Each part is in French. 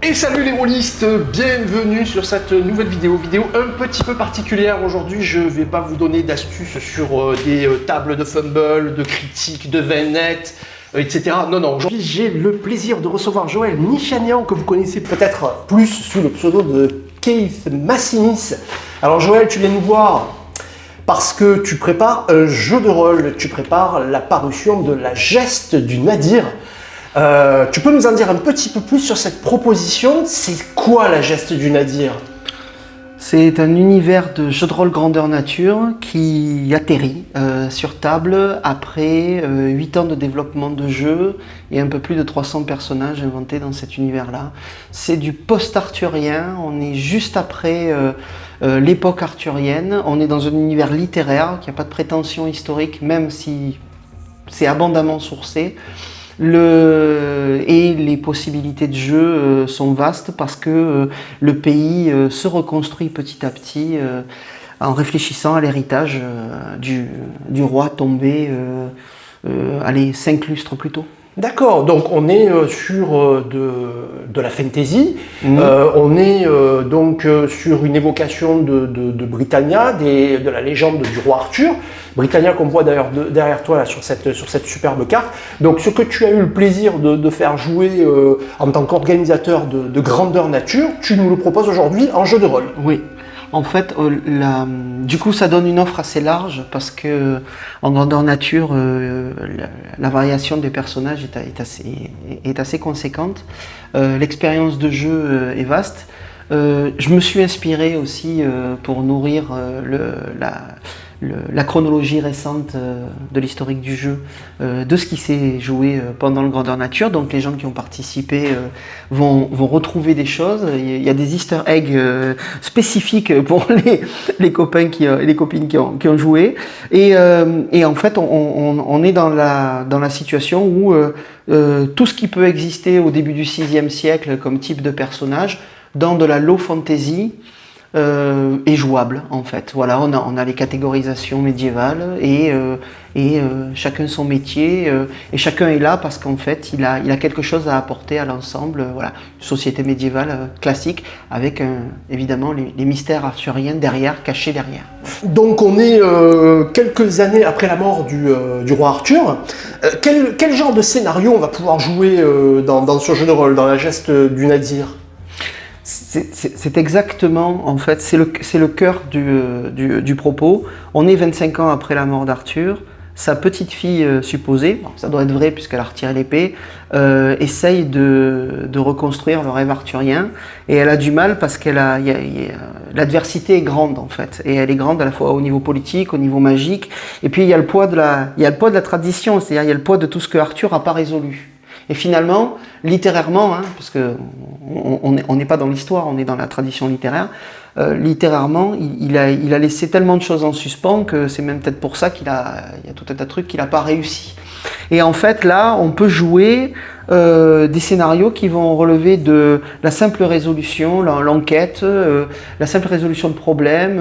Et salut les rôlistes, bienvenue sur cette nouvelle vidéo un petit peu particulière. Aujourd'hui, je vais pas vous donner d'astuces sur des tables de fumble, de critiques, de VNet, etc. Non, aujourd'hui j'ai le plaisir de recevoir Joël Nichanian, que vous connaissez peut-être plus sous le pseudo de Keith Massinis. Alors Joël, tu viens nous voir parce que tu prépares un jeu de rôle, tu prépares la parution de La Geste du Nadir. Tu peux nous en dire un petit peu plus sur cette proposition? C'est quoi La Geste du Nadir? C'est un univers de jeu de rôle grandeur nature qui atterrit sur table après 8 ans de développement de jeu et un peu plus de 300 personnages inventés dans cet univers-là. C'est du post-arthurien, on est juste après l'époque arthurienne, on est dans un univers littéraire qui n'a pas de prétention historique, même si c'est abondamment sourcé. Et les possibilités de jeu sont vastes parce que le pays se reconstruit petit à petit en réfléchissant à l'héritage du roi tombé, allez, 5 lustres plus tôt. D'accord, donc on est sur de la fantasy, on est donc sur une évocation de Britannia, de la légende du roi Arthur. Britannia qu'on voit d'ailleurs derrière toi là, sur cette superbe carte. Donc ce que tu as eu le plaisir de faire jouer en tant qu'organisateur de grandeur nature, tu nous le proposes aujourd'hui en jeu de rôle. Oui. En fait, du coup, ça donne une offre assez large parce que en grandeur nature, la variation des personnages est assez conséquente. L'expérience de jeu est vaste. Je me suis inspiré aussi pour nourrir la chronologie récente de l'historique du jeu, de ce qui s'est joué pendant le grandeur nature. Donc les gens qui ont participé vont retrouver des choses. Il y a des easter eggs spécifiques pour les copains et les copines qui ont joué. Et en fait, on est dans la situation où tout ce qui peut exister au début du 6e siècle comme type de personnage, dans de la low fantasy, est jouable en fait. Voilà, on a les catégorisations médiévales et chacun son métier et chacun est là parce qu'en fait il a quelque chose à apporter à l'ensemble. Voilà, une société médiévale classique avec évidemment les mystères arthuriens cachés derrière. Donc on est quelques années après la mort du roi Arthur. Quel genre de scénario on va pouvoir jouer dans ce jeu de rôle, dans La Geste du Nadir? C'est exactement, en fait, c'est le cœur du propos. On est 25 ans après la mort d'Arthur. Sa petite fille supposée, bon, ça doit être vrai puisqu'elle a retiré l'épée, essaye de reconstruire le rêve arthurien. Et elle a du mal parce l'adversité est grande en fait. Et elle est grande à la fois au niveau politique, au niveau magique. Et puis il y a le poids de la tradition, c'est-à-dire il y a le poids de tout ce que Arthur n'a pas résolu. Et finalement, littérairement, parce que on n'est pas dans l'histoire, on est dans la tradition littéraire, littérairement, il a laissé tellement de choses en suspens que c'est même peut-être pour ça il y a tout un tas de trucs qu'il n'a pas réussi. Et en fait, là, on peut jouer des scénarios qui vont relever de la simple résolution, l'enquête, la simple résolution de problèmes,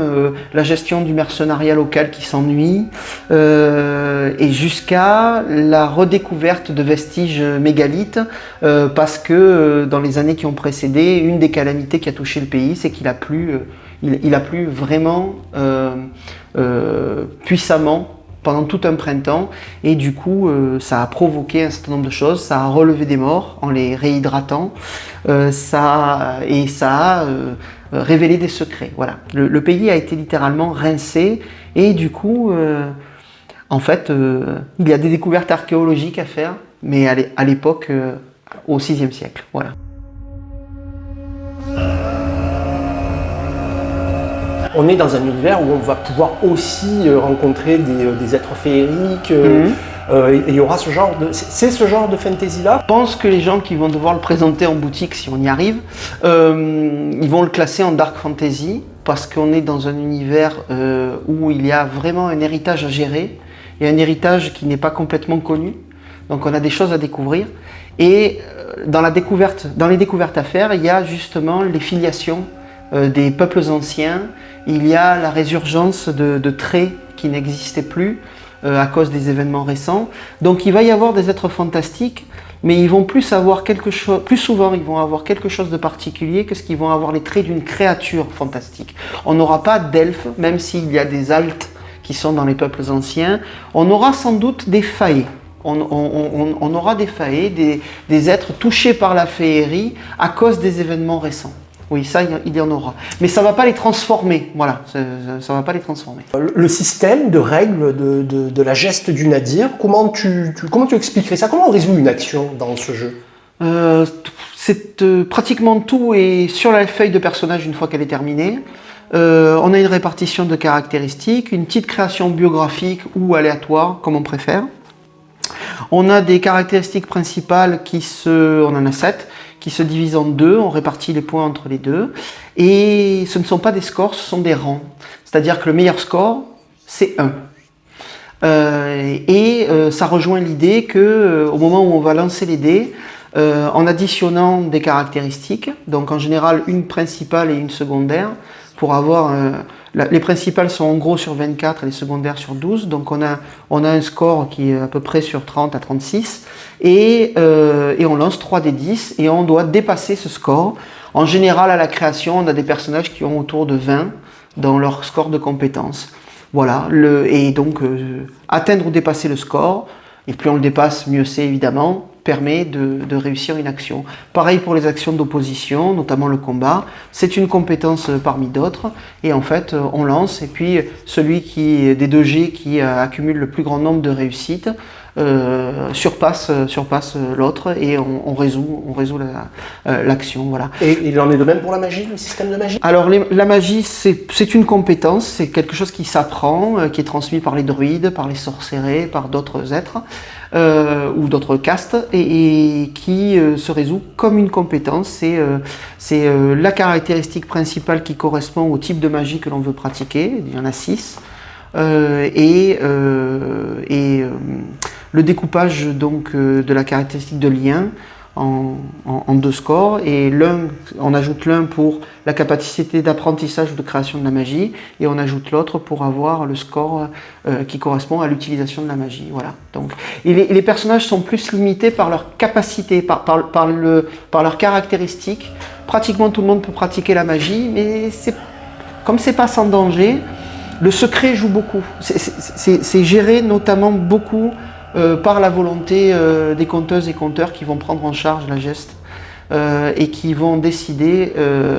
la gestion du mercenariat local qui s'ennuie, et jusqu'à la redécouverte de vestiges mégalithes, parce que dans les années qui ont précédé, une des calamités qui a touché le pays, c'est qu'il a plu, il a plu vraiment puissamment pendant tout un printemps, et du coup ça a provoqué un certain nombre de choses, ça a relevé des morts en les réhydratant, ça a révélé des secrets. Voilà. Le pays a été littéralement rincé, et du coup en fait il y a des découvertes archéologiques à faire, mais à l'époque au 6e siècle. Voilà. On est dans un univers où on va pouvoir aussi rencontrer des êtres féeriques. Et il y aura ce genre de fantasy-là. Je pense que les gens qui vont devoir le présenter en boutique, si on y arrive, ils vont le classer en dark fantasy parce qu'on est dans un univers où il y a vraiment un héritage à gérer et un héritage qui n'est pas complètement connu. Donc on a des choses à découvrir. Et dans les découvertes à faire, il y a justement les filiations des peuples anciens. Il y a la résurgence de traits qui n'existaient plus à cause des événements récents. Donc il va y avoir des êtres fantastiques mais ils vont plus avoir quelque chose, plus souvent ils vont avoir quelque chose de particulier que ce qu'ils vont avoir les traits d'une créature fantastique. On n'aura pas d'elfes, même s'il y a des altes qui sont dans les peuples anciens, on aura sans doute des faées. On aura des faées, des êtres touchés par la féerie à cause des événements récents. Oui, ça, il y en aura. Mais ça ne va pas les transformer, voilà, ça ne va pas les transformer. Le système de règles de la geste du Nadir, comment tu expliquerais ça? Comment on résout une action dans ce jeu? Pratiquement tout est sur la feuille de personnage une fois qu'elle est terminée. On a une répartition de caractéristiques, une petite création biographique ou aléatoire, comme on préfère. On a des caractéristiques principales on en a 7, qui se divisent en 2, on répartit les points entre les deux, et ce ne sont pas des scores, ce sont des rangs. C'est-à-dire que le meilleur score, c'est 1. Ça rejoint l'idée que au moment où on va lancer les dés, en additionnant des caractéristiques, donc en général une principale et une secondaire, pour avoir les principales sont en gros sur 24 et les secondaires sur 12, donc on a un score qui est à peu près sur 30 à 36 et on lance 3 des 10 et on doit dépasser ce score. En général à la création on a des personnages qui ont autour de 20 dans leur score de compétences. Voilà, et donc atteindre ou dépasser le score, et plus on le dépasse mieux c'est évidemment, permet de réussir une action. Pareil pour les actions d'opposition, notamment le combat, c'est une compétence parmi d'autres, et en fait on lance, et puis celui des 2 G qui accumule le plus grand nombre de réussites surpasse l'autre, et on résout l'action. Voilà. Et il en est de même pour la magie, le système de magie? Alors la magie c'est une compétence, c'est quelque chose qui s'apprend, qui est transmis par les druides, par les sorcerers, par d'autres êtres, ou d'autres castes, et qui se résout comme une compétence. C'est la caractéristique principale qui correspond au type de magie que l'on veut pratiquer, il y en a 6, le découpage donc de la caractéristique de lien en 2 scores, et on ajoute l'un pour la capacité d'apprentissage ou de création de la magie, et on ajoute l'autre pour avoir le score qui correspond à l'utilisation de la magie. Voilà. Donc, les personnages sont plus limités par leur capacité, par leurs caractéristiques. Pratiquement tout le monde peut pratiquer la magie, mais comme c'est pas sans danger, le secret joue beaucoup. C'est géré notamment beaucoup par la volonté des conteuses et conteurs qui vont prendre en charge la geste et qui vont décider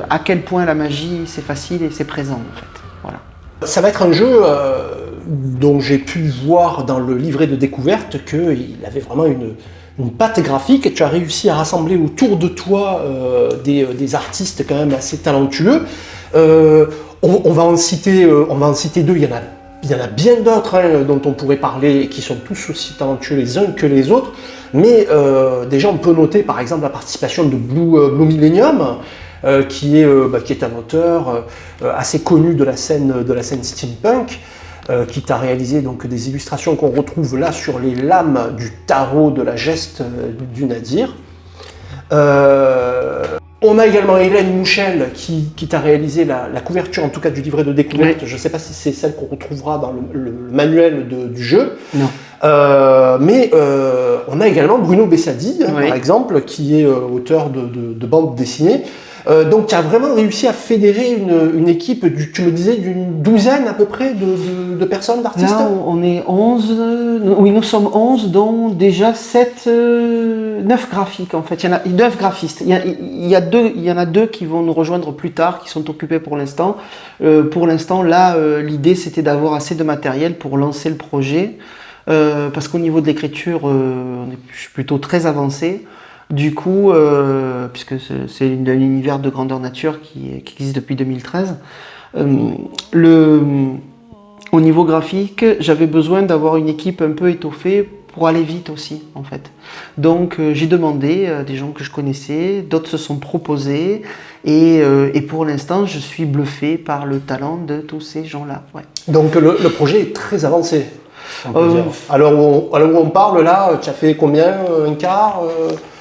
à quel point la magie c'est facile et c'est présent en fait. Voilà. Ça va être un jeu dont j'ai pu voir dans le livret de découverte qu'il avait vraiment une patte graphique, et tu as réussi à rassembler autour de toi des artistes quand même assez talentueux. On va en citer 2, il y en a bien d'autres dont on pourrait parler, qui sont tous aussi talentueux les uns que les autres, mais déjà on peut noter par exemple la participation de Blue Millennium, qui est un auteur assez connu de la scène steampunk, qui t'a réalisé donc des illustrations qu'on retrouve là sur les lames du tarot de la geste du Nadir. On a également Hélène Mouchel qui t'a réalisé la couverture, en tout cas du livret de découverte. Oui. Je ne sais pas si c'est celle qu'on retrouvera dans le manuel du jeu. Non. Mais on a également Bruno Bessadi, oui, par exemple, qui est auteur de bandes dessinées. Donc tu as vraiment réussi à fédérer une équipe, tu me disais, d'une douzaine à peu près de personnes, d'artistes. Là, on est 11, oui, nous sommes 11, dont déjà 9 graphiques en fait. Il y en a 9 graphistes. Il y en a 2 qui vont nous rejoindre plus tard, qui sont occupés pour l'instant. Pour l'instant, là, l'idée c'était d'avoir assez de matériel pour lancer le projet. Parce qu'au niveau de l'écriture, on est plutôt très avancé. Du coup, puisque c'est un univers de grandeur nature qui existe depuis 2013, au niveau graphique, j'avais besoin d'avoir une équipe un peu étoffée pour aller vite aussi, en fait. Donc j'ai demandé à des gens que je connaissais, d'autres se sont proposés, et pour l'instant, je suis bluffé par le talent de tous ces gens-là. Ouais. Donc le projet est très avancé. Alors où on parle, là, tu as fait combien? Un quart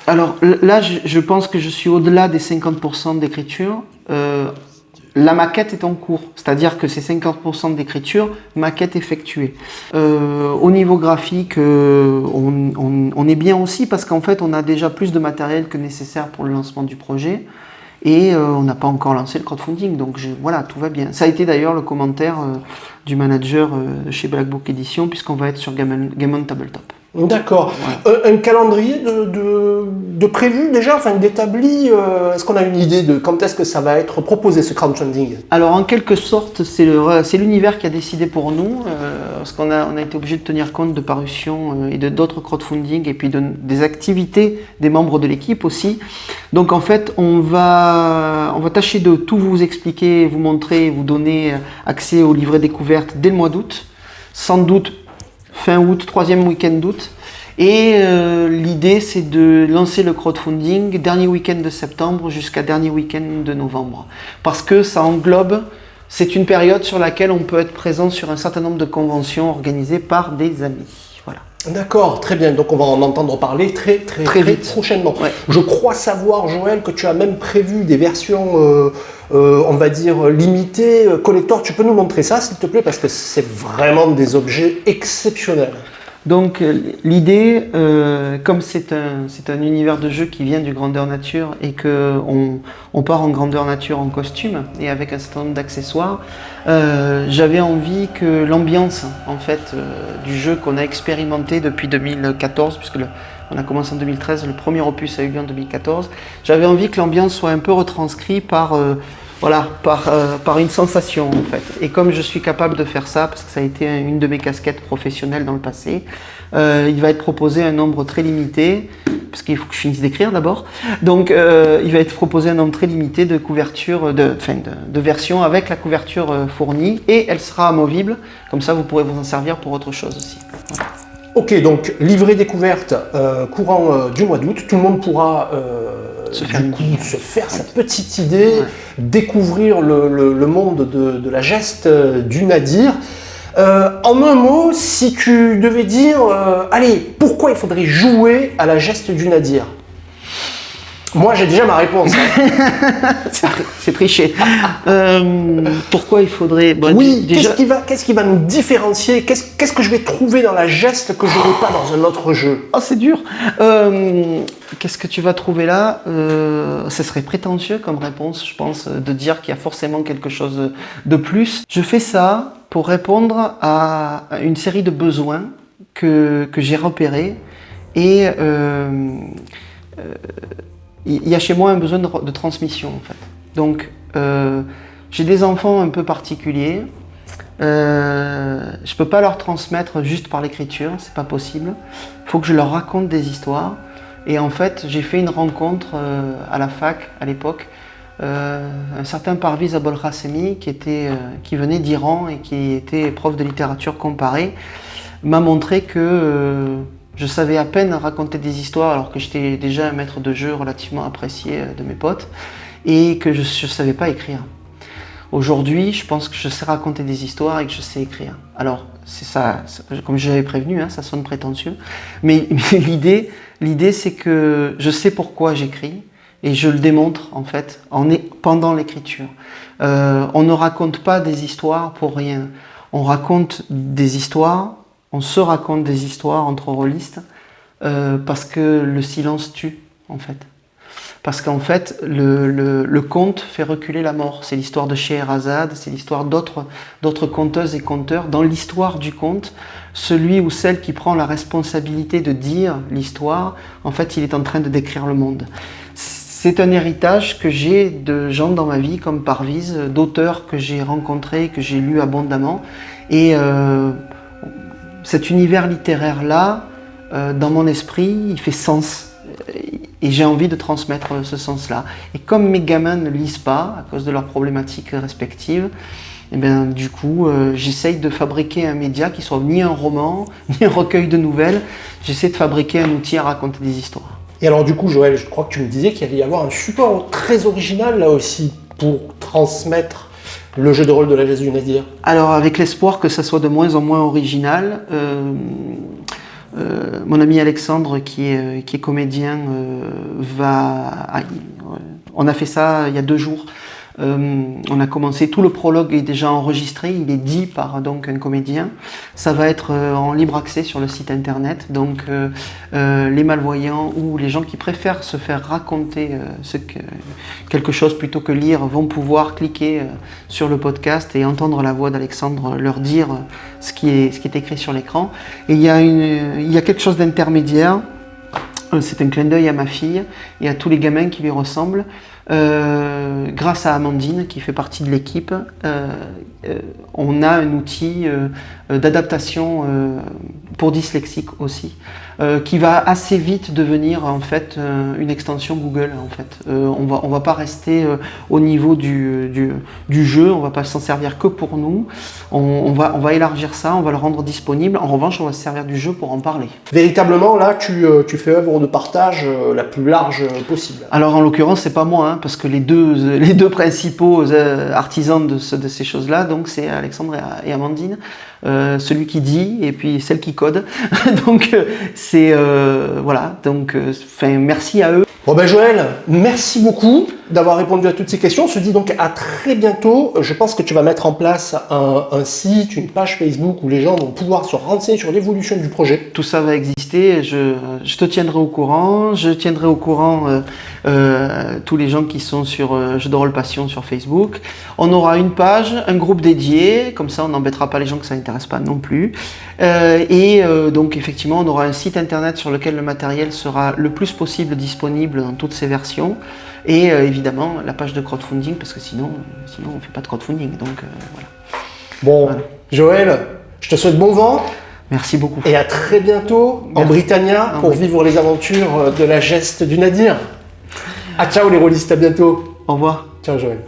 Alors là, je pense que je suis au-delà des 50% d'écriture. la maquette est en cours, c'est-à-dire que c'est 50% d'écriture, maquette effectuée. Au niveau graphique, on est bien aussi parce qu'en fait on a déjà plus de matériel que nécessaire pour le lancement du projet et on n'a pas encore lancé le crowdfunding, donc voilà, tout va bien. Ça a été d'ailleurs le commentaire du manager chez Black Book Edition puisqu'on va être sur Game on Tabletop. D'accord. Un calendrier de prévu déjà, enfin d'établi. Est-ce qu'on a une idée de quand est-ce que ça va être proposé ce crowdfunding? Alors en quelque sorte, c'est l'univers qui a décidé pour nous, parce qu'on a été obligé de tenir compte de parutions et d'autres crowdfunding et puis des activités des membres de l'équipe aussi. Donc en fait, on va tâcher de tout vous expliquer, vous montrer, vous donner accès au livret découverte dès le mois d'août, sans doute fin août, troisième week-end d'août. Et l'idée, c'est de lancer le crowdfunding dernier week-end de septembre jusqu'à dernier week-end de novembre. Parce que ça englobe, c'est une période sur laquelle on peut être présent sur un certain nombre de conventions organisées par des amis. Voilà. D'accord, très bien. Donc on va en entendre parler très vite prochainement. Ouais. Je crois savoir, Joël, que tu as même prévu des versions, on va dire, limitées, collector. Tu peux nous montrer ça, s'il te plaît, parce que c'est vraiment des objets exceptionnels. Donc l'idée, comme c'est un univers de jeu qui vient du Grandeur Nature et qu'on part en Grandeur Nature en costume et avec un certain nombre d'accessoires, j'avais envie que l'ambiance en fait du jeu qu'on a expérimenté depuis 2014, puisque on a commencé en 2013, le premier opus a eu lieu en 2014, j'avais envie que l'ambiance soit un peu retranscrite par une sensation en fait. Et comme je suis capable de faire ça, parce que ça a été une de mes casquettes professionnelles dans le passé, il va être proposé un nombre très limité, parce qu'il faut que je finisse d'écrire d'abord, donc il va être proposé un nombre très limité de couvertures, de versions avec la couverture fournie, et elle sera amovible, comme ça vous pourrez vous en servir pour autre chose aussi. Voilà. Ok, donc livret découverte courant du mois d'août, tout le monde pourra se faire sa petite idée, découvrir le monde de la geste du Nadir. En un mot, si tu devais dire, allez, pourquoi il faudrait jouer à la geste du Nadir? Moi, j'ai déjà ma réponse. C'est triché. Pourquoi il faudrait... Bon, oui, qu'est-ce qui va nous différencier? Qu'est-ce que je vais trouver dans la geste que je n'aurai pas dans un autre jeu? Oh, c'est dur. Qu'est-ce que tu vas trouver là? Ce serait prétentieux comme réponse, je pense, de dire qu'il y a forcément quelque chose de plus. Je fais ça pour répondre à une série de besoins que j'ai repérés et... il y a chez moi un besoin de transmission en fait. Donc j'ai des enfants un peu particuliers. Je peux pas leur transmettre juste par l'écriture, c'est pas possible. Il faut que je leur raconte des histoires. Et en fait, j'ai fait une rencontre à la fac à l'époque. Un certain Parviz Abolhasemi qui venait d'Iran et qui était prof de littérature comparée m'a montré que je savais à peine raconter des histoires alors que j'étais déjà un maître de jeu relativement apprécié de mes potes et que je ne savais pas écrire. Aujourd'hui, je pense que je sais raconter des histoires et que je sais écrire. Alors, c'est ça, comme je l'avais prévenu, hein, ça sonne prétentieux, mais l'idée c'est que je sais pourquoi j'écris et je le démontre en fait pendant l'écriture. On ne raconte pas des histoires pour rien. On raconte des histoires. On se raconte des histoires entre rôlistes parce que le silence tue, en fait. Parce qu'en fait, le conte fait reculer la mort. C'est l'histoire de Scheherazade, c'est l'histoire d'autres conteuses et conteurs. Dans l'histoire du conte, celui ou celle qui prend la responsabilité de dire l'histoire, en fait, il est en train de décrire le monde. C'est un héritage que j'ai de gens dans ma vie, comme Parviz, d'auteurs que j'ai rencontrés, que j'ai lus abondamment. Et... cet univers littéraire-là, dans mon esprit, il fait sens. Et j'ai envie de transmettre ce sens-là. Et comme mes gamins ne lisent pas, à cause de leurs problématiques respectives, et bien, du coup, j'essaye de fabriquer un média qui soit ni un roman, ni un recueil de nouvelles. J'essaie de fabriquer un outil à raconter des histoires. Et alors du coup, Joël, je crois que tu me disais qu'il allait y avoir un support très original, là aussi, pour transmettre le jeu de rôle de la geste du Nadir. Alors, avec l'espoir que ça soit de moins en moins original, mon ami Alexandre, qui est comédien, on a fait ça il y a 2 jours, On a commencé, tout le prologue est déjà enregistré, il est dit par donc un comédien. Ça va être en libre accès sur le site internet, donc les malvoyants ou les gens qui préfèrent se faire raconter quelque chose plutôt que lire vont pouvoir cliquer sur le podcast et entendre la voix d'Alexandre leur dire ce qui est écrit sur l'écran. Et il y a quelque chose d'intermédiaire. C'est un clin d'œil à ma fille et à tous les gamins qui lui ressemblent. Grâce à Amandine qui fait partie de l'équipe, on a un outil d'adaptation pour dyslexiques aussi, qui va assez vite devenir en fait une extension Google. En fait, on va pas rester au niveau du jeu, on va pas s'en servir que pour nous. On va élargir ça, on va le rendre disponible. En revanche, on va se servir du jeu pour en parler. Véritablement, là, tu fais œuvre de partage la plus large possible. Alors en l'occurrence, c'est pas moi, hein, parce que les deux principaux artisans de ces choses-là, donc c'est Alexandre et Amandine, celui qui dit et puis celle qui code. Donc c'est voilà. Donc merci à eux. Bon ben Joël, merci beaucoup d'avoir répondu à toutes ces questions. On se dit donc à très bientôt. Je pense que tu vas mettre en place un site, une page Facebook où les gens vont pouvoir se renseigner sur l'évolution du projet. Tout ça va exister. Je te tiendrai au courant. Je tiendrai au courant tous les gens qui sont sur Jeux de rôle Passion sur Facebook. On aura une page, un groupe dédié. Comme ça, on n'embêtera pas les gens que ça n'intéresse pas non plus. Donc effectivement, on aura un site internet sur lequel le matériel sera le plus possible disponible dans toutes ses versions. Et évidemment, la page de crowdfunding, parce que sinon on ne fait pas de crowdfunding. Donc voilà. Bon, voilà. Joël, je te souhaite bon vent. Merci beaucoup. Et à très bientôt en Britannia pour vivre les aventures de la geste du Nadir. Ah ciao les rôlistes, à bientôt. Au revoir. Ciao Joël.